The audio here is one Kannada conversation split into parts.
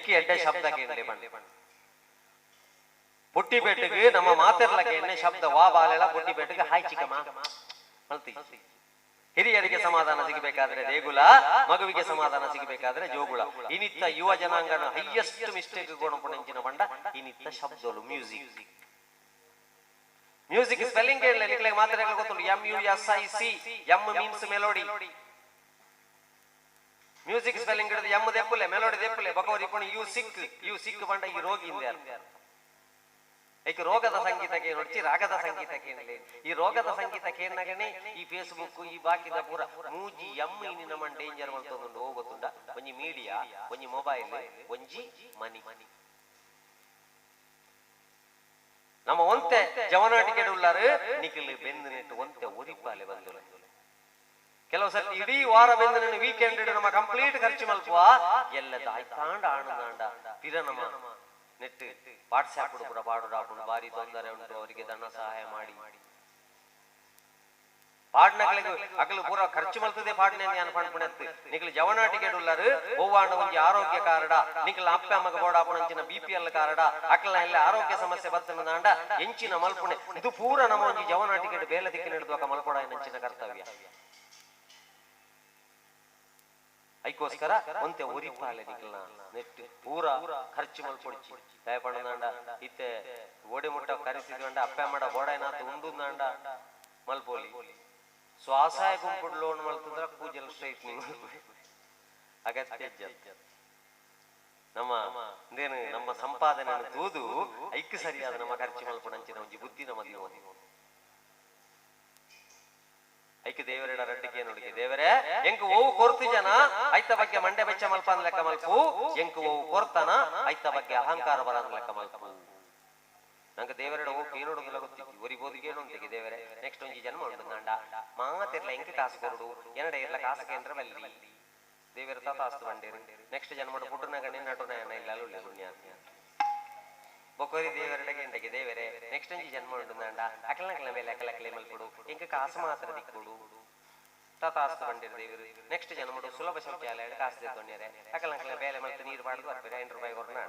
ಐಕ್ಯ ಎಡ್ಡೆ ಶಬ್ದ ಕೇಳಲಿ ಬಂಡೆ ಪುಟ್ಟಿ ಬೆಟ್ಟಿಗೆ ನಮ್ಮ ಮಾತೆರ್ಲಕ್ಕೆ ಎಣ್ಣೆ ಶಬ್ದ ವಾ ಬಾಲೆಲ್ಲ ಪುಟ್ಟಿ ಬೆಟ್ಟಿಗೆ ಹಾಯ್ ಚಿಕ್ಕಮ್ಮ ಮಲ್ತಿ. ಹಿರಿಯರಿಗೆ ಸಮಾಧಾನ ಸಿಗಬೇಕಾದ್ರೆ ದೇಗುಲ, ಮಗುವಿಗೆ ಸಮಾಧಾನ ಸಿಗಬೇಕಾದ್ರೆ ಜೋಗುಳ. ಇನಿತ್ತ ಯುವ ಜನಾಂಗನ ಹೈಯೆಸ್ಟ್ ಮಿಸ್ಟೇಕ್ ಗೋಣಪುಣಂಚಿನ ಬಂಡ ಇನಿತ್ತ ಶಬ್ದಗಳು ಮ್ಯೂಸಿಕ್. ಮ್ಯೂಸಿಕ್ ಸ್ಪೆಲ್ಲಿಂಗ್ ಕೇಳಲಿ ಮಾತ್ರ ಗೊತ್ತುಂಟು. MUSIC, M means melody. Music spelling ಹಿಡಿದು ಎಮ್ ದೆಪ್ಪುಲೆ ಮೆಲೋಡಿ ದೆಪ್ಪುಲೆ ಬಕವರಿ ಪುಣ ಯು ಸಿಕ್ ಬಂಡ ಈ ರೋಗಿ ಈಗ ರೋಗದ ಸಂಗೀತಕ್ಕೆ ನೋಡ್ತಿ ರಾಗದ ಸಂಗೀತಕ್ಕೆ ಏನಿಲ್ಲ. ಈ ರೋಗದ ಸಂಗೀತಕ್ಕೆ ಏನಾಗಣೆ ಈ ಫೇಸ್ಬುಕ್ ಈ ಬಾಕಿದ ಪೂರ ಮೂಜಿ ಎಮ್ ಇನ್ನ ಮನ್ ಡೇಂಜರ್ ಮಲ್ತೊಂದು ಹೋಗುತ್ತುಂಡ. ಒಂಜಿ ಮೀಡಿಯಾ, ಒಂಜಿ ಮೊಬೈಲ್, ಒಂಜಿ ಮನಿ. ನಮ್ಮ ಒಂತೆ ಜವನಾಟಿಕೆ ಉಳ್ಳಾರು ನಿಖಿಲ್ ಬೆಂದು ನೆಟ್ಟು ಒಂತೆ ಒರಿಪಾಲೆ ಬಂದು ಕೆಲವು ಸಲ ಇಡೀ ವಾರ ಬೆಂದು ನೆಟ್ಟು ವೀಕೆಂಡ್ ನಮ್ಮ ಕಂಪ್ಲೀಟ್ ಖರ್ಚು ಮಲ್ಪುವ ಎಲ್ಲದ ಆಯ್ತಾಂಡ ಆಣದಾಂಡ ಪಿರ ನಮ್ಮ ನೆಟ್ ವಾಟ್ಸ್ಆಪ್ ಪೂರ ಪಾಡು ಬಾರಿ ತೊಂದರೆ ಉಂಟು ಅವರಿಗೆ ಧನ ಸಹಾಯ ಮಾಡಿ ಪಾಡ್ನಗಳಿಗೆ ಅಕಲು ಪೂರ ಖರ್ಚು ಮಲ್ತದೆ ಪಾಡ್ನೆ ನಾನು ಪಣ್ಪುಣೆತ್ತು ನಿಖಿಲ್ ಜವನಾಟಿಕೆ ಉಳ್ಳಾರು ಹೋವಾಂಡ ಒಂಜಿ ಆರೋಗ್ಯ ಕಾರ್ಡ ನಿಖಿಲ್ ಅಪ್ಪ ಅಮ್ಮಗ ಬೋಡಾಪುಣಂಚಿನ BPL ಕಾರ್ಡ ಅಕಲ್ನ ಎಲ್ಲ ಆರೋಗ್ಯ ಸಮಸ್ಯೆ ಬತ್ತನದಾಂಡ ಎಂಚಿನ ಮಲ್ಪುಣೆ ಇದು ಪೂರ ನಮ್ಮ ಒಂಜಿ ಜವನಾಟಿಕೆ ಬೇಲೆ ದಿಕ್ಕಿನ ಹಿಡಿದುವಾಗ ಮಲ್ಪೊಡ ಎಂಚಿನ ಕರ್ತವ್ಯ. ಐಕೋಸ್ಕರ ಒಂತೆ ಒರಿಪಾಲೆ ನಿಖಿಲ್ನ ನೆಟ್ ಪೂರ ಖರ್ಚು ಮಲ್ಪೊಡಿಚಿ ದಯಪಡದಾಂಡ ಇತ್ತೆ ಓಡಿ ಮುಟ್ಟ ಕರೆಸಿದ್ವಂಡ ಅಪ್ಪ ಅಮ್ಮಡ ಬೋಡಾಯ್ನಾಥ ಉಂಡುಂದಾಂಡ ಮಲ್ಪೋಲಿ ಸ್ವಾಸಹಾಯ ಗುಂಪುಡ್ ಲೋನ್ ಮಲ್ತಂದ್ರ ಕೂಜಲ್ ಸ್ಟ್ರೈಟ್ನಿಂಗ್ ಅಗತ್ಯ ನಮ್ಮ ಇಂದೇನು ನಮ್ಮ ಸಂಪಾದನೆ ತೂದು ಐಕ್ಯ ಸರಿಯಾದ ನಮ್ಮ ಖರ್ಚು ಮಲ್ಪುಣಂಚಿನ ಒಂಜಿ ಬುದ್ಧಿ ನಮ್ಮ ಐಕ್ಯ ದೇವರೆಡ ರಟ್ಟಿಗೆ ನೋಡಿಕೆ ದೇವರೇ ಎಂಕು ಓವು ಕೊರ್ತು ಜನ ಐತ ಬಗ್ಗೆ ಮಂಡೆ ಬೆಚ್ಚ ಮಲ್ಪ ಅಂದ್ ಲೆಕ್ಕ ಮಲ್ಪು ಎಂಕು ಓವು ಕೊರ್ತನ ಐತ ಬಗ್ಗೆ ಅಹಂಕಾರ ಬರ ಅಂದ್ ಲೆಕ್ಕ ಮಲ್ಪು. ನಂಗೆ ದೇವರೆಡ ಓ ಕೇಳೋಡುದಿಲ್ಲ ಗೊತ್ತಿಕ್ಕಿ ಒರಿಬೋದು ಕೇಳೋಂತಿಗೆ ದೇವರೇ ನೆಕ್ಸ್ಟ್ ಒಂಜಿ ಜನ್ಮ ಉಂಟು ನಂಡ ಮಾತೆರ್ಲ ಎಂಕ ಕಾಸು ಕೊರಡು ಎನ್ನಡ ಎಲ್ಲ ಕಾಸು ಕೇಂದ್ರ ಬಲ್ಲಿ ದೇವರ ತಾತಾಸ್ತು ಬಂಡೇರು ನೆಕ್ಸ್ಟ್ ಜನ್ಮ ಪುಟ್ಟನ ಗಂಡಿನ ನಟುನ ಇಲ್ಲ ಅಲ್ಲ ಪುಣ್ಯ ಬೊಕೋರಿ ದೇವರೆಡೆಗೆ ಎಂಡಗೆ ದೇವರೇ ನೆಕ್ಸ್ಟ್ ಒಂಜಿ ಜನ್ಮ ಉಂಟು ನಂಡ ಅಕಲನಕಲ ಮೇಲೆ ಅಕಲಕಲೆ ಮಲ್ಪಡು ಎಂಕ ಕಾಸು ಮಾತ್ರ ದಿಕ್ಕೊಡು ತಾತಾಸ್ತು ಬಂಡೇರು ದೇವರು ನೆಕ್ಸ್ಟ್ ಜನ್ಮ ಸುಲಭ ಶೌಚಾಲಯ ಕಾಸು ತೆತ್ತೊಂಡ್ಯಾರೆ ಅಕಲನಕಲ ಬೇಲೆ ಮಲ್ತು ನೀರು ಬಾಡ್ದು ಬರ್ತಾರೆ 5 ರೂಪಾಯಿ ಕೊರನ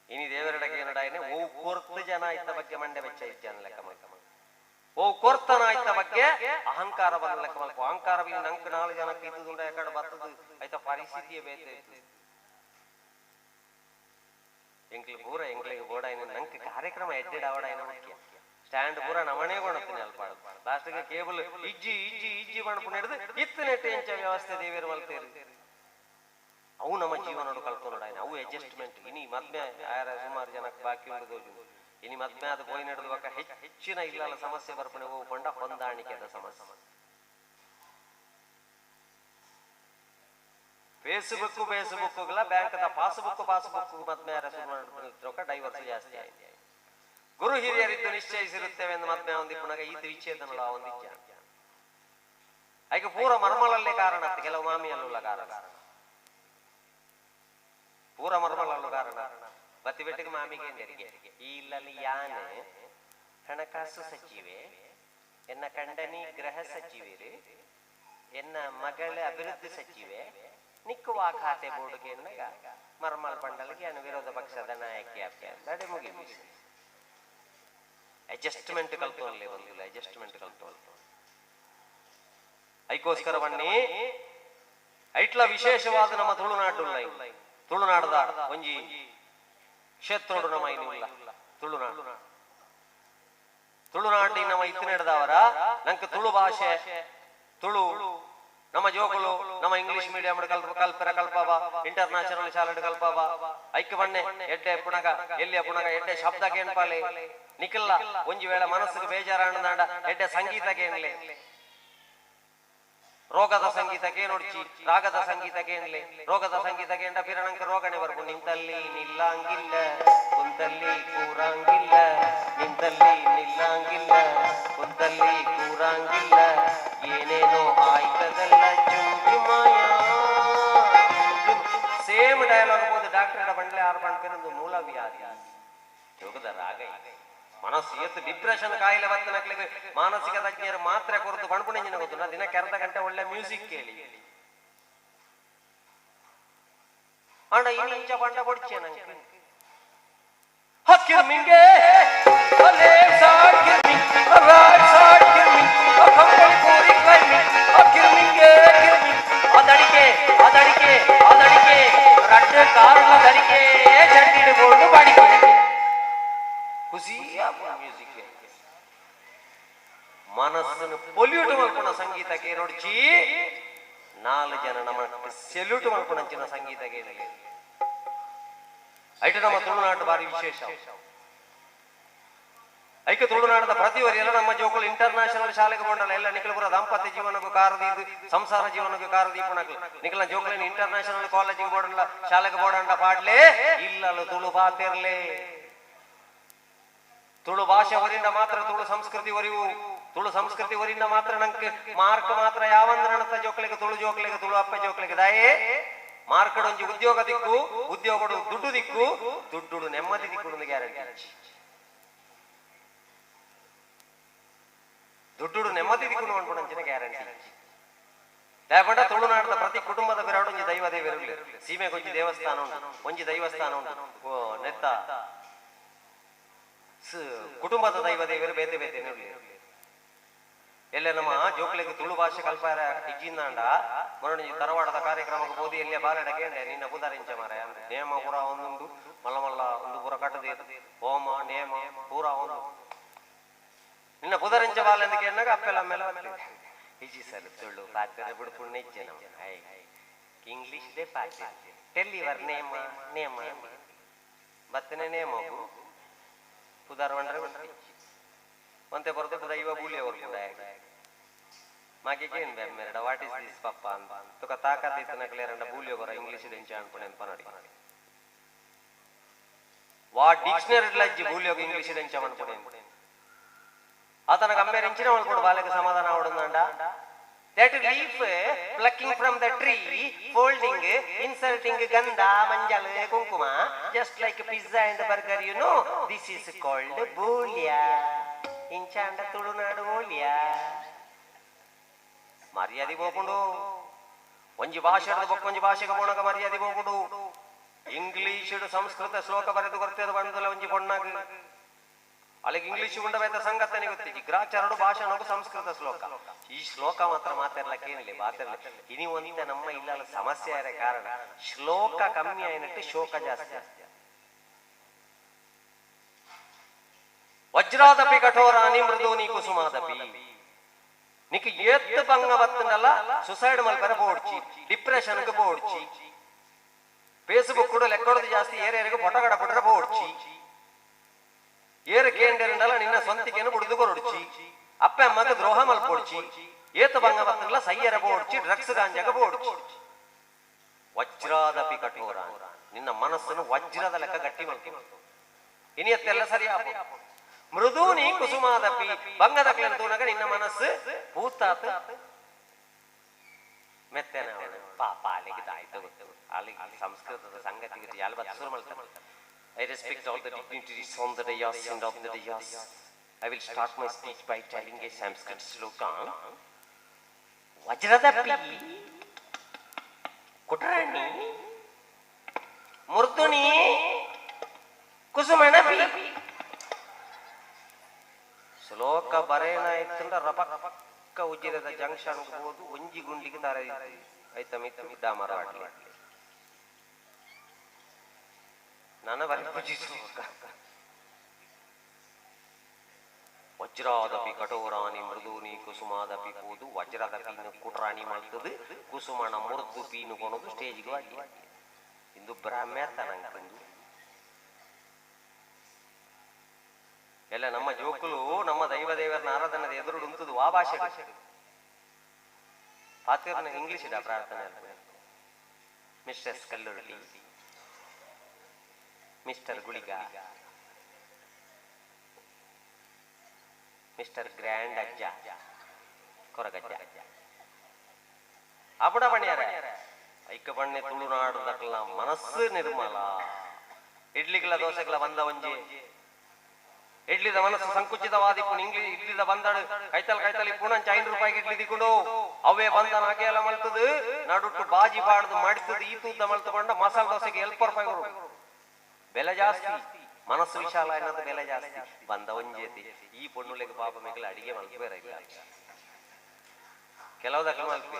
ಇನಿ ದೇವರೆಡೆಗೆ ಏನಡಾಯನೆ ಓ ಕೊರ್ತ ಜನ ಇತ್ತ ಬಗ್ಗೆ ಮಂಡೆ ಬೆಚ್ಚ ಇಜ್ಜಾನ ಲೆಕ್ಕ ಮಲ್ಕ ಓ ಕೊರ್ತನ ಆಯ್ತ ಬಗ್ಗೆ ಅಹಂಕಾರ ಬಂದ ಲೆಕ್ಕ ಮಲ್ಪ ಅಹಂಕಾರ ಬಿ ನಂಕ್ 4 ಜನಕ್ಕೆ ಇದ್ದುದುಂಡ ಯಾಕಡೆ ಬರ್ತದ ಆಯ್ತ ಪರಿಸ್ಥಿತಿಯೇ ಬೇತೆ ಎಂಕ್ಲಿ ಪೂರ ಎಂಕ್ಲಿಗೆ ಬೋಡಾಯಿನ ನಂಕ್ ಕಾರ್ಯಕ್ರಮ ಎಡ್ಡೆಡ್ ಅವಡಾಯಿನ ಮುಖ್ಯ ಸ್ಟ್ಯಾಂಡ್ ಪೂರ ನಮನೇ ಕೊಣತೀನಿ ಅಲ್ಪಾಡು ಲಾಸ್ಟ್ಗೆ ಕೇಬಲ್ ಇಜ್ಜಿ ಬಣ್ಪು ಹಿಡಿದು ಇತ್ತು ನೆಟ್ಟು ಎಂಚ ವ್ಯವಸ್ಥೆ ದೇವಿಯರು ಮಲ್ತೇರಿ ಅವು ನಮ್ಮ ಜೀವನ ಕಲ್ತ್ಕೊಂಡಾಯ್ನ ಅವು ಅಡ್ಜಸ್ಟ್ಮೆಂಟ್. ಇನಿ ಮದ್ಮೆ ಸುಮಾರು ಜನಕ್ಕೆ ಬಾಕಿ ಉಳಿದೋಜು ಇನಿ ಮದ್ಮೆ ಅದು ಬೋಯ್ ನಡೆದುವಾಗ ಹೆಚ್ಚಿನ ಇಲ್ಲಲ್ಲ ಸಮಸ್ಯೆ ಬರ್ಪಣೆ ಹೋಗ್ಕೊಂಡ ಹೊಂದಾಣಿಕೆದ ಸಮಸ್ಯೆ. ಫೇಸ್ಬುಕ್ ಬ್ಯಾಂಕ್ದ ಪಾಸ್ಬುಕ್ ಮದ್ಮೆ ಡೈವರ್ಸ್ ಜಾಸ್ತಿ ಆಯ್ತು. ಗುರು ಹಿರಿಯರಿದ್ದು ನಿಶ್ಚಯಿಸಿರುತ್ತೇವೆ ಎಂದು ಮದ್ಮೆ ಹೊಂದಿಕೊಂಡಾಗ ಇದು ವಿಚ್ಛೇದನಲ್ಲ ಹೊಂದಿದ್ದ ಅದಕ್ಕೆ ಪೂರ ಮರ್ಮಲಲ್ಲೇ ಕಾರಣ ಕೆಲವು ಮಾಮಿಯಲ್ಲ ಕಾರಣ ಪೂರ ಮರ್ಮಲಲ್ಲು ಕಾರಣ ಬತ್ತಿ ಬೆಟ್ಟಿಗೆ ಮಾಮಿಗೆ ಈ ಇಲ್ಲಲ್ಲಿ ಯಾನೆ ಹಣಕಾಸು ಸಚಿವೆ ಎನ್ನ ಕಂಡನಿ ಗೃಹ ಸಚಿವೆ ಎನ್ನ ಮಗಳ ಅಭಿವೃದ್ಧಿ ಸಚಿವೆ ನಿಕ್ಕುವ ಖಾತೆ ಬೋರ್ಡ್ಗೆ ಮರ್ಮಲ್ ಪಂಡಲ್ಗೆ ವಿರೋಧ ಪಕ್ಷದ ನಾಯಕಿ ಅಪ್ಪೆ ಮುಗಿ ಅಡ್ಜಸ್ಟ್ಮೆಂಟ್ ಕಲ್ತೋಲ್ಲ ಬಂದಿಲ್ಲ ಅಡ್ಜಸ್ಟ್ಮೆಂಟ್ ಕಲ್ತೋಲ್ ಐಕೋಸ್ಕರ ಬನ್ನಿ ಐಟ್ಲ ವಿಶೇಷವಾದ ನಮ್ಮ ತುಳುನಾಡದ ಒಂಜಿ ಕ್ಷೇತ್ರೋಡು ನಮ್ಮ ಇಲ್ಲ ತುಳುನಾಡಿ ನಮ್ಮ ಇತ್ತು ನಡೆದವರ ನಂಗೆ ತುಳು ಭಾಷೆ ತುಳು ನಮ್ಮ ಜೋಗುಲು ನಮ್ಮ ಇಂಗ್ಲಿಷ್ ಮೀಡಿಯಂ ಕಲ್ಪಬ ಇಂಟರ್ನ್ಯಾಷನಲ್ ಶಾಲೆ ಕಲ್ಪಬ ಐಕ್ಯ ಬಣ್ಣೆ ಎಡ್ಡೆ ಪುಣಗ ಎಲ್ಲಿಯ ಪುಣಗ ಎಡ್ಡೆ ಶಬ್ದ ಕೇಳ್ಪಾಲೆ ನಿಖಿಲ್ಲ ಒಂಜಿ ವೇಳೆ ಮನಸ್ಸಿಗೆ ಬೇಜಾರಾಂಡ ಎಡ್ಡೆ ಸಂಗೀತ ಕೇಳಲೆ ರೋಗದ ಸಂಗೀತ ಕೇಳೊಡ್ಚಿ ರಾಗದ ಸಂಗೀತ ಕೇಳಲೆ ರೋಗದ ಸಂಗೀತ ಕೇಂಡ ಪಿರಣಂಕ ರೋಗನೆ ಬರ್ಬು ನಿಂತಲ್ಲಿ ನಿಲ್ಲಂಗಿಲ್ಲ ಕುಂತಲ್ಲಿ ಕೂರಂಗಿಲ್ಲ ನಿಂತಲ್ಲಿ ನಿಲ್ಲಂಗಿಲ್ಲ ಕುಂತಲ್ಲಿ ಕೂರಂಗಿಲ್ಲ ಏನೇನೋ ಆಯ್ತದಲ್ಲ ಜುಂಜುಮಾಯ ಸೇಮ್ ಡಯಲಾಗ್ ಬೋದು ಡಾಕ್ಟರ್ ಬಂಡ್ಲೆ 6 ಪಂಡ್ಪೇನೊಂದು ಮೂಲ ವ್ಯಾಧಿ ಯೋಗದ ರಾಗ ಇದೆ ಮನಸ್ಸು ಎತ್ತು ಡಿಪ್ರೆಷನ್ ಕಾಯಿಲೆ ಬತ್ತನಕ್ಲಿಗೆ ಮಾನಸಿಕ ತಜ್ಞರು ಮಾತ್ರ ಕೊರತು ಬಣ್ಪುಣಿಂಜಿನ ಗೊತ್ತು ದಿನಕ್ಕೆ 1/2 ಗಂಟೆ ಒಳ್ಳೆ ಮ್ಯೂಸಿಕ್ ಕೇಳಿ ಅಂಡ ಇನ್ನು ಇಂಚ ಬಂಡ ಕೊಡ್ಚೆ ನಂಗೆ ಹಕ್ಕಿರ್ಮಿಂಗೆ ಅಲೆ ಸಾಡ್ ಕಿರ್ಮಿಂಗ್ ರಾಡ್ ಸಾಡ್ ಕಿರ್ಮಿಂಗ್ ಕಂಬಳಿ ಕೋರಿ ಕ್ಲೈಮಿಂಗ್ ಹಕ್ಕಿರ್ಮಿಂಗೆ ಕಿರ್ಮಿಂಗ್ ಅದಡಿಕೆ ಅದಡಿಕೆ ಅದಡಿಕೆ ರಡ್ಡ ಕಾರಣ ದಡಿಕೆ ಚಟ್ಟಿಡ್ಕೊಂಡು ಬಾಡಿಕೆ ಖುಷಿಯ ಮ್ಯೂಸಿಕ್ ಮನಸ್ಸನ್ನು ಪೊಲ್ಯೂಟ್ ಮಾಡ್ಕೊಂಡ ಸಂಗೀತಕ್ಕೆ ನೋಡ್ಚಿ 4 ಜನ ನಮ್ಮ ಸೆಲ್ಯೂಟ್ ಮಾಡ್ಕೊಂಡಂಚಿನ ಸಂಗೀತಕ್ಕೆ ಐಟ ನಮ್ಮ ತುಳುನಾಡು ಬಾರಿ ವಿಶೇಷ ಐಕ ತುಳುನಾಡದ ಪ್ರತಿವರೆಲ್ಲ ನಮ್ಮ ಜೋಕುಲು ಇಂಟರ್ನ್ಯಾಷನಲ್ ಶಾಲೆಗೆ ಬಂಡಲ್ಲ ಎಲ್ಲ ನಿಖಲಪುರ ದಾಂಪತ್ಯ ಜೀವನಕ್ಕೂ ಕಾರದಿ ಸಂಸಾರ ಜೀವನಕ್ಕೂ ಕಾರದಿ ಪುಣಕ್ಲು ನಿಖಲ ಜೋಕುಲಿನ ಇಂಟರ್ನ್ಯಾಷನಲ್ ಕಾಲೇಜಿಗೆ ಬೋಡಲ್ಲ ಶಾಲೆಗೆ ಬೋಡಂಡ ಪಾಡ್ಲೆ ಇಲ್ಲಲು ತುಳು ಪಾತಿರ್ಲೆ ತುಳು ಭಾಷೆ ವರಿಂದ ಮಾತ್ರ ತುಳು ಸಂಸ್ಕೃತಿ ವರಿವು ತುಳು ಸಂಸ್ಕೃತಿ ವರಿಂದ ಮಾತ್ರ ನಂಗೆ ಮಾರ್ಕ್ ಮಾತ್ರ ಯಾವಂದ್ರ ಜೋಕ್ಲಿಗೆ ತುಳು ಜೋಕ್ಲಿಗೆ ತುಳು ಅಪ್ಪ ಜೋಕ್ಲಿಗೆ ದಯೇ ಮಾರ್ಕಡೊಂಜಿ ಉದ್ಯೋಗ ದಿಕ್ಕು ಉದ್ಯೋಗಡು ದುಡ್ಡು ದಿಕ್ಕು ದುಡ್ಡು ನೆಮ್ಮದಿ ದಿಕ್ಕು ಗ್ಯಾರಂಟಿ ದುಡ್ಡು ನೆಮ್ಮದಿ ದಿಕ್ಕು ಅನ್ಕೊಂಡಂಚಿನ ಗ್ಯಾರಂಟಿ ಲೇಪಂಡ ತುಳುನಾಡದ ಪ್ರತಿ ಕುಟುಂಬದ ಬಿರಾಡೊಂಜಿ ದೈವ ದೇವರಿರಲಿ ಸೀಮೆಗೊಂಜಿ ದೇವಸ್ಥಾನ ಉಂಟು ಒಂಜಿ ದೈವಸ್ಥಾನ ಉಂಟು ನೆತ್ತ ಕುಟುಂಬದ ದೈವ ದೇವರು ಬೇತೆ ಬೇತೆ ಎಲ್ಲ ನಮ್ಮ ಜೋಕ್ಲಿಗೆ ತುಳು ಭಾಷೆ ಕಲ್ಪಾರ ಇಜ್ಜಿಂದಾಂಡ ಮೊನ್ನೆ ತರವಾಡದ ಕಾರ್ಯಕ್ರಮಕ್ಕೆ ಹೋದಿ ಎಲ್ಲೇ ಬಾರಡಕ್ಕೆ ನಿನ್ನ ಪುದಾರಿಂಚ ಮಾರ ನೇಮ ಪೂರ ಒಂದುಂಡು ಮಲ್ಲ ಮಲ್ಲ ಒಂದು ಪೂರ ಕಟ್ಟದೆ ಹೋಮ ನೇಮ ಪೂರ ಒಂದು ನಿನ್ನ ಪುದಾರಿಂಚ ಬಾಲ ಎಂದಕ್ಕೆ ಎನ್ನಾಗ ಅಪ್ಪೆಲ್ಲ ಮೇಲೆ ಇಜ್ಜಿ ಸರ್ ತುಳು ಪಾತ್ರೆ ಬಿಡ್ಕೊಂಡು ಇಜ್ಜೆ ನಮ್ಮ ಇಂಗ್ಲಿಷ್ ದೇ ಪಾತ್ರೆ ಟೆಲ್ ಯುವರ್ ನೇಮ ನೇಮ ಬತ್ತನೆ ನೇಮ ಪುದಾರ ಬಂಡ್ರೆ ಒಂತೆ ಬರ್ತದೆ ದೈವ ಬೂಲಿ ಅವರು ಕೂಡ ಮಾಗೆ ಕೇನ್ ಬೇ ಮೇರಡ ವಾಟ್ ಇಸ್ ದಿಸ್ ಪಪ್ಪ ಅಂತ ತುಕ ತಾಕತ್ ಇತ್ತನ ಕ್ಲಿಯರ್ ಬೂಲಿ ಹೋಗರ ಇಂಗ್ಲಿಷ್ ಡೆಂಚ ಅನ್ಪಣೆ ಪನಡಿ ವಾಟ್ ಡಿಕ್ಷನರಿ ಲಜ್ಜಿ ಬೂಲಿ ಹೋಗ ಇಂಗ್ಲಿಷ್ ಡೆಂಚ ಅನ್ಪಣೆ ಆತನ ಕಂಪೇರ್ ಇಂಚಿನ ಮಾಡ್ಕೊಂಡು ಬಾಲಕ ಸಮಾಧಾನ ಆವಡುಂದಂಡ that leaf plucking from the tree folding inserting ganda manjal kunkuma just like pizza and burger you know this is called bolia inchanda tulunadu bolia ಮರ್ಯಾದೆ ಬೋಪುಂಡು ಒಂಜಿ ಭಾಷೆ ಬೊಕ್ಕೊಂಜಿ ಭಾಷೆಗೆ ಬೋಣಗ ಮರ್ಯಾದೆ ಬೋಪುಂಡು ಇಂಗ್ಲಿಷ್ ಸಂಸ್ಕೃತ ಶ್ಲೋಕ ಬರೆದು ಗೊತ್ತೇದು ಬಂದಲ್ಲ ಒಂಜಿ ಬೊಣ್ಣಾಗ ಅಲ್ಲಿಗೆ ಇಂಗ್ಲಿಷ್ ಉಂಡಬೇತ ಸಂಗತನೆ ಗೊತ್ತಿಜ್ಜಿ ಗ್ರಾಚಾರಡು ಭಾಷೆ ಅನ್ನೋದು ಸಂಸ್ಕೃತ ಶ್ಲೋಕ ಈ ಶ್ಲೋಕ ಮಾತ್ರ ಮಾತಾಡ್ಲಕ್ಕೆ ಏನಿಲ್ಲ ಮಾತಾಡ್ಲಿಕ್ಕೆ ಇನಿ ಒಂದ ನಮ್ಮ ಇಲ್ಲ ಸಮಸ್ಯೆ ಯಾರ ಕಾರಣ ಶ್ಲೋಕ ಕಮ್ಮಿ ಆಯ್ನಟ್ಟು ಶೋಕ ಜಾಸ್ತಿ ವಜ್ರಾದಪಿ ಕಠೋರಾನಿ ಮೃದೂನಿ ಕುಸುಮಾದಪಿ ನಿಕ್ ಎತ್ತು ಭಂಗ ಬತ್ತನಲ್ಲ ಸುಸೈಡ್ ಮಲ್ಪರ ಬೋಡ್ಚಿ ಡಿಪ್ರೆಷನ್ ಬೋಡ್ಚಿ ಫೇಸ್ಬುಕ್ ಕೂಡ ಲೆಕ್ಕೊಡೋದು ಜಾಸ್ತಿ ಏರಿಯಾರಿಗೆ ಫೋಟೋಗಡ ಬಿಟ್ರೆ ಬೋಡ್ಚಿ ಏರು ಕೇಂದ್ರಲ್ಲ ನಿನ್ನ ಸ್ವಂತಿಕೆಯನ್ನು ಬಿಡುದು ಕೊರಡ್ಚಿ ಅಪ್ಪ ಅಮ್ಮಗ ದ್ರೋಹ ಮಲ್ಪೊಡ್ಚಿ ಏತು ಭಂಗ ಬತ್ತನಲ್ಲ ಸಯ್ಯರ ಬೋಡ್ಚಿ ಡ್ರಗ್ಸ್ ಗಾಂಜಾಗ ಬೋಡ್ಚಿ ವಜ್ರಾದಪಿ ಕಠೋರ ನಿನ್ನ ಮನಸ್ಸನ್ನು ವಜ್ರದ ಲೆಕ್ಕ ಗಟ್ಟಿ ಮಾಡ್ಕೊ ಇನಿಯತ್ತೆಲ್ಲ ಸರಿ ಮೃದೂನಿ ಕುಸುಮಾದಪಿ ಭಂಗದ ಕ್ಲಂತೂನಗ ನಿನ್ನ ಮನಸ್ಸು ಭೂತಾತ ಮೆತ್ತನ ಪಾಪ ಅಲ್ಲಿಗೆ ಆಯ್ತು ಗೊತ್ತು ಅಲ್ಲಿಗೆ ಸಂಸ್ಕೃತದ ಸಂಗತಿಗೆ ಯಾಲ್ಬತ್ ಸುರು ಮಾಡ್ತಾರೆ I respect all the dignitaries on the dais and of the dais. I will start my speech by telling a Sanskrit sloka. Vajradapi Kutrani Murduni Kusumanapi ಶ್ಲೋಕ ಬರೇನ ಇತ್ತಂದ್ರೆ ರಪಕ್ಕ ಉಜ್ಜಿರದ ಜಂಕ್ಷನ್ ಹೋದು ಒಂಜಿ ಗುಂಡಿಗೆ ತರ ಆಯ್ತ ಮಿತ್ತ ಮಿದ್ದ ಮರವಾಡ್ಲಿ ನನ್ನ ಬರಿ ಶ್ಲೋಕ ವಜ್ರಾದಪಿ ಕಠೋರಾನಿ ಮೃದೂನಿ ಕುಸುಮಾದಪಿ ಕೂದು ವಜ್ರದಪಿ ಕುಟ್ರಾಣಿ ಮಾಡ್ತದೆ ಕುಸುಮಣ ಮುರ್ದು ಪೀನು ಕೊನೋದು ಸ್ಟೇಜ್ಗೆ ಅಡ್ಡಿ ಇಂದು ಬ್ರಾಹ್ಮ್ಯತನಂಕಂದು ಎಲ್ಲ ನಮ್ಮ ಜೋಕುಲು ನಮ್ಮ ದೈವ ದೇವರನ ಆರಾಧನದ ಎದುರು ಉಂಟುದು ಆ ಭಾಷೆ ಪಾತಿರ್ನ ಇಂಗ್ಲಿಷ್ ಇಡ ಪ್ರಾರ್ಥನೆ mister Kallurali mister Guliga mister grand ಅಜ್ಜ ಕೊರಗಜ್ಜ ಅಬಡ ಬಣ್ಣ್ಯಾರ ಐಕ ಬಣ್ಣೆ ತುಳುನಾಡುದಕ್ಲ ಮನಸ್ಸು ನಿರ್ಮಲ ಇಡ್ಲಿಗಳ ದೋಸೆಗಳ ಬಂದ ಒಂಜಿ ಇಡ್ಲಿದ ಮನಸ್ಸು ಸಂಕುಚಿತವಾದಿ ಇಡ್ಲಿದ ಬಂದಳು ಕೈತಲ್ ಕೈತಲಿ ಪುಣಂಚ 5 ರೂಪಾಯಿಗೆ ಇಡ್ಲಿ ದಿಕ್ಕೊಂಡು ಅವೇ ಬಂದ ನಾಗೆಲ್ಲ ಮಲ್ತದು ನಡುಟ್ಟು ಬಾಜಿ ಬಾಡ್ದು ಮಾಡಿತದು ಈ ತೂತ ಮಲ್ತಕೊಂಡ ಮಸಾಲ ದೋಸೆಗೆ ಎಲ್ಪ ರೂಪಾಯಿ ಬೆಲೆ ಜಾಸ್ತಿ ಮನಸ್ಸು ವಿಶಾಲ ಅನ್ನೋದು ಬೆಲೆ ಜಾಸ್ತಿ ಬಂದ ಒಂಜೇತಿ ಈ ಪೊಣ್ಣುಲೆಗೆ ಪಾಪ ಮೇಗಲ ಅಡಿಗೆ ಮಲ್ಪೇರ ಇಲ್ಲ ಕೆಲವುದಕ್ಕೆ ಮಲ್ಪೆ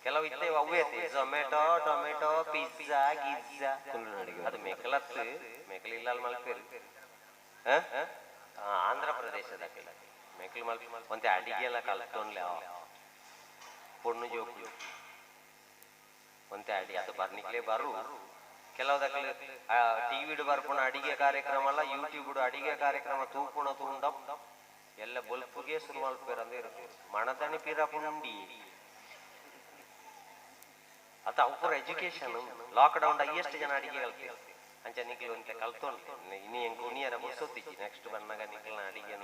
ಕೆಲವು ಇತ್ತೇವೆ ಅವೇ ಝೊಮ್ಯಾಟೊ ಟೊಮೆಟೊ ಪಿಜ್ಜಾ ಗಿಜ್ಜಾ ಅದು ಮೇಕಲತ್ತು ಮೇಕಲಿಲ್ಲ ಮಲ್ಪೇರು ಆಂಧ್ರ ಪ್ರದೇಶದ ಮೇಕಲ್ ಮಲ್ಪಿ ಒಂತೆ ಅಡಿಗೆ ಎಲ್ಲ ಕಲ್ತ್ಕೊಂಡ್ಲೆ ಪೊಣ್ಣು ಜೋಕು ಒಂತೆ ಅಡಿ ಅದು ಬರ್ನಿಕ್ಲೆ ಬರು ಕೆಲವುದಕ್ಕೆ ಟಿವಿಡು ಬರ್ಪುಣ ಅಡಿಗೆ ಕಾರ್ಯಕ್ರಮ ಅಲ್ಲ ಯೂಟ್ಯೂಬ್ ಅಡಿಗೆ ಕಾರ್ಯಕ್ರಮ ತೂಪುಣ ತೂಂಡ ಎಲ್ಲ ಬೊಲ್ಪುಗೆ ಶುರು ಮಲ್ಪೇರ ಅಂದ್ರೆ ಇರ್ತದೆ ಮಣದಣಿ ಪಿರ ಪುಂಡಿ ಅತ ಅವ್ರ ಎಜುಕೇಶನ್ ಲಾಕ್ಡೌನ್ ಎಷ್ಟು ಜನ ಅಡಿಗೆ ಕಲ್ತೀವಿ ಅಂಚ ನಿಕ್ಲು ಅಂತ ಕಲ್ತೊಂಡು ಇನ್ನು ಹೆಂಗ್ ಉಣಿಯರ ಮುಸೊತ್ತಿಚ್ಚಿ ನೆಕ್ಸ್ಟ್ ಬಂದಾಗ ನಿಕ್ಲನ ಅಡಿಗೆ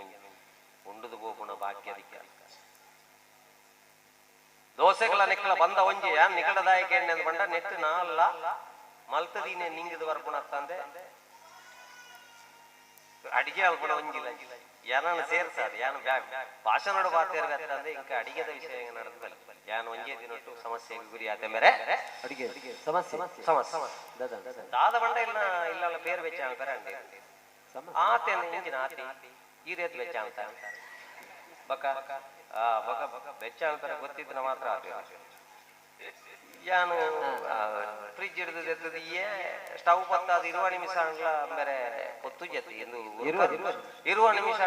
ಉಂಡುದು ಬೋಪುಣ ಬಾಕಿ ಅದಕ್ಕೆ ದೋಸೆಗಳ ನಿಕ್ಲ ಬಂದ ಒಂಜಿ ಯಾನ್ ನಿಕಟದಾಯಕ ಎಣ್ಣೆ ಬಂಡ ನೆಟ್ಟು ನಾಲ್ಲ ಮಲ್ತದೀನೆ ನಿಂಗಿದು ಬರ್ಪುಣ ಅಂತಂದೆ ಅಡಿಗೆ ಅಲ್ಪುಣ ಒಂಜಿಲ್ಲ ಯಾನನ್ನು ಸೇರ್ಸಾದ ಯಾನು ಭಾಷಣ ಬಾತೇರ್ ಅಂತಂದ್ರೆ ಇಂಕ ಅಡಿಗೆದ ವಿಷಯ ನಡೆದಲ್ಲ ಯಾನು ಒಂಜೇ ದಿನೊಟ್ಟು ಸಮಸ್ಯೆಗೆ ಗುರಿ ಆದ ಮೇರೆ ಅಡಿಗೆ ಸಮಸ್ಯೆ ದಾದ ಬಂಡ ಇಲ್ಲ ಬೇರೆ ವೆಚ್ಚ ಅಂತಾರೆ ಅಂಡಿ ಆತೇನೆ ಇಂಜಿನ ಆತಿ ಈ ರೀತಿ ವೆಚ್ಚ ಅಂತ ಬಕ ವೆಚ್ಚ ಅಂತಾರೆ ಗೊತ್ತಿದ್ದನ ಮಾತ್ರ ಯಾನು ಫ್ರಿಜ್ ಹಿಡಿದು ಸ್ಟವ್ ಪತ್ತಾದ ಇರುವ ನಿಮಿಷ ಬೇರೆ ಹೊತ್ತು ಜತಿ ಎಂದು ಇರುವ ನಿಮಿಷ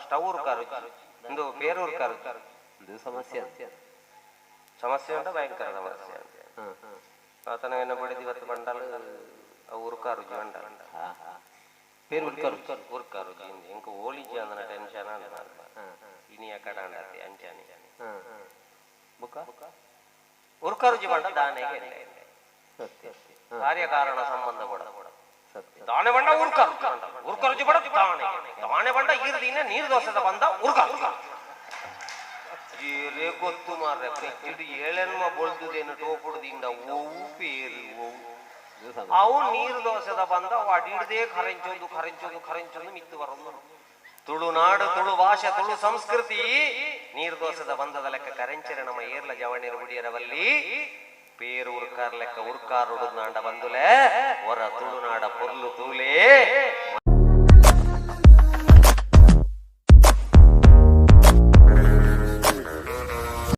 ಸ್ಟವ್ ಉರ್ಕಾರು ಒಂದು ಬೇರೆ ಉರ್ಕಾರು ಸಮಸ್ಯೆ ಸಮಸ್ಯೆ ಉಂಟ ಭಯಂಕರ ಸಮಸ್ಯೆ ಆತನ ಬಡಿದು ಇವತ್ತು ಬಂಡಲು ಉರ್ಕಾರು ಜೀವಂಡ ಬೇರೆ ಉರ್ಕಾರು ಎಂಕ ಓಳಿಜಿ ಅಂದನ ಟೆನ್ಷನ್ ಇನಿಯ ಕಡ ಅಂಚಾನಿ ಬುಕ್ಕ ಉರ್ಕರು ಜೀವಂಡ ದಾನೆಗೆ ಕಾರ್ಯಕಾರಣ ಸಂಬಂಧ ಕೂಡ ದಾಣೆ ಬಂಡ ಉರ್ಕರು ಜೀವಡ ದಾಣೆ ಬಂಡ ಈರ್ದಿನ ನೀರು ದೋಸದ ಬಂದ ಉರ್ಕರು ಏರೇ ಗೊತ್ತು ಮಾರ್ರೆ ಇಡು ಏಳೆನ್ಮ ಬೊಳ್ದುದೇನು ಟೋಪುಡ್ದಿಂದ ಓವು ಪೇರಿ ಓವು ಅವು ನೀರು ದೋಸದ ಬಂದ ಅಡಿಡ್ದೇ ಖರಂಚೊಂದು ಮಿತ್ತು ಬರೋದು ತುಳುನಾಡು ತುಳು ಭಾಷೆ ತುಳು ಸಂಸ್ಕೃತಿ ನೀರು ದೋಸದ ಬಂದದ ಲೆಕ್ಕ ಕರೆಂಚರ ನಮ್ಮ ಏರ್ಲ ಜವಣಿರ ಗುಡಿಯರವಲ್ಲಿ ಪೇರು ಉರ್ಕಾರ್ ಲೆಕ್ಕ ಉರ್ಕಾರ್ ಉಡುನಾಡ ಬಂದುಲೆ ಹೊರ ತುಳುನಾಡ ಪೊರ್ಲು ತೂಲೇ